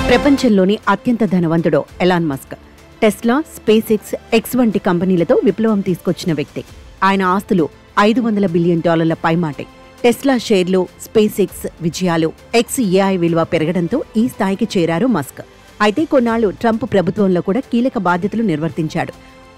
ప్రపంచంలోని అత్యంత ధనవంతుడు Elon Musk. Tesla, space X వంటి కంపెనీలతో విప్లవం తీసుకొచ్చిన వ్యక్తి. ఆయన ఆస్తులు $500 బిలియన్ పైమాటే. టెస్లా షేర్లు, స్పేస్ ఎక్స్ విజయాలు, ఎక్స్ ఏఐ విలువ పెరగడంతో ఈ స్థాయికి చేరారు మస్క్. అయితే కొన్నాళ్లు ట్రంప్ ప్రభుత్వంలో కూడా కీలక బాధ్యతలు నిర్వర్తించాడు.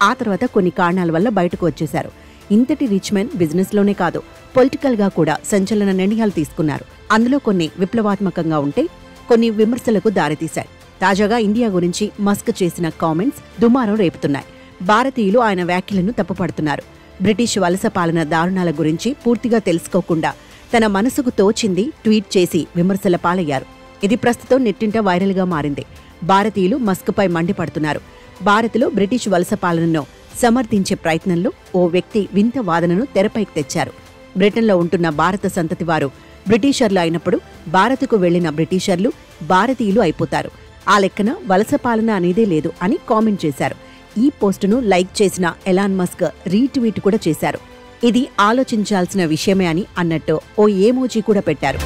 ఆ తర్వాత కొన్ని కారణాల వల్ల బయటకు వచ్చేశారు. ఇంతటి రిచ్ మెన్ బిజినెస్లోనే కాదు, పొలిటికల్ గా కూడా సంచలన నిర్ణయాలు తీసుకున్నారు. అందులో కొన్ని విప్లవాత్మకంగా ఉంటే కొన్ని విమర్శలకు దారితీశాయి. తాజాగా ఇండియా గురించి మస్క్ చేసిన కామెంట్స్ దుమారం రేపుతున్నాయి. భారతీయులు ఆయన వ్యాఖ్యలను తప్పుపడుతున్నారు. బ్రిటిష్ వలస పాలన దారుణాల గురించి పూర్తిగా తెలుసుకోకుండా తన మనసుకు తోచింది ట్వీట్ చేసి విమర్శల పాలయ్యారు. ఇది ప్రస్తుతం నెట్టింట వైరల్ గా మారింది. భారతీయులు మస్క్ పై మండిపడుతున్నారు. భారత్లో బ్రిటిష్ వలస పాలనను సమర్థించే ప్రయత్నంలో ఓ వ్యక్తి వింత వాదనను తెరపైకి తెచ్చారు. బ్రిటన్లో ఉంటున్న భారత సంతతి వారు బ్రిటిషర్లు అయినప్పుడు భారత్కు వెళ్లిన బ్రిటిషర్లు భారతీయులు అయిపోతారు. ఆ లెక్కన వలస పాలన అనేదే లేదు అని కామెంట్ చేశారు. ఈ పోస్టును లైక్ చేసిన ఎలాన్ మస్క్ రీట్వీట్ కూడా చేశారు. ఇది ఆలోచించాల్సిన విషయమే అని అన్నట్టు ఓ ఎమోజీ కూడా పెట్టారు.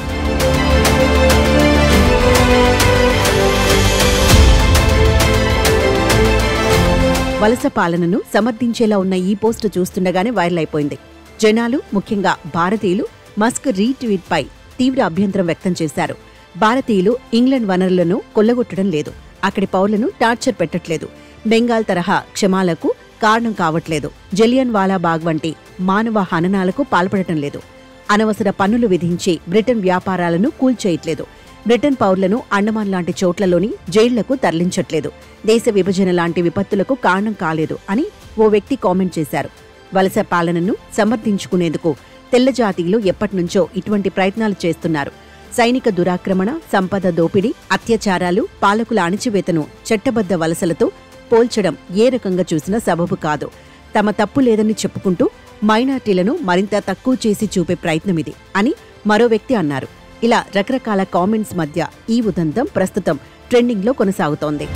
వలస పాలనను సమర్థించేలా ఉన్న ఈ పోస్టు చూస్తుండగానే వైరల్ అయిపోయింది. జనాలు, ముఖ్యంగా భారతీయులు మస్క్ రీట్వీట్ పై తీవ్ర అభ్యంతరం వ్యక్తం చేశారు. భారతీయులు ఇంగ్లాండ్ వనరులను కొల్లగొట్టడం లేదు, అక్కడి పౌరులను టార్చర్ పెట్టట్లేదు, బెంగాల్ తరహా క్షమాలకు కారణం కావట్లేదు, జలియన్ వాలా బాగ్ వంటి మానవ హననాలకు పాల్పడటం లేదు, అనవసర పన్నులు విధించి బ్రిటన్ వ్యాపారాలను కూల్చేయట్లేదు, బ్రిటన్ పౌరులను అండమాన్ లాంటి చోట్లలోని జైళ్లకు తరలించట్లేదు, దేశ విభజన లాంటి విపత్తులకు కారణం కాలేదు అని ఓ వ్యక్తి కామెంట్ చేశారు. వలస పాలనను సమర్థించుకునేందుకు తెల్లజాతీయులు ఎప్పటినుంచో ఇటువంటి ప్రయత్నాలు చేస్తున్నారు. సైనిక దురాక్రమణ, సంపద దోపిడీ, అత్యాచారాలు, పాలకుల అణిచివేతను చట్టబద్ధ వలసలతో పోల్చడం ఏ రకంగా చూసినా సబబు కాదు. తమ తప్పు లేదని చెప్పుకుంటూ మైనార్టీలను మరింత తక్కువ చేసి చూపే ప్రయత్నమిది అని మరో వ్యక్తి అన్నారు. ఇలా రకరకాల కామెంట్స్ మధ్య ఈ ఉదంతం ప్రస్తుతం ట్రెండింగ్లో కొనసాగుతోంది.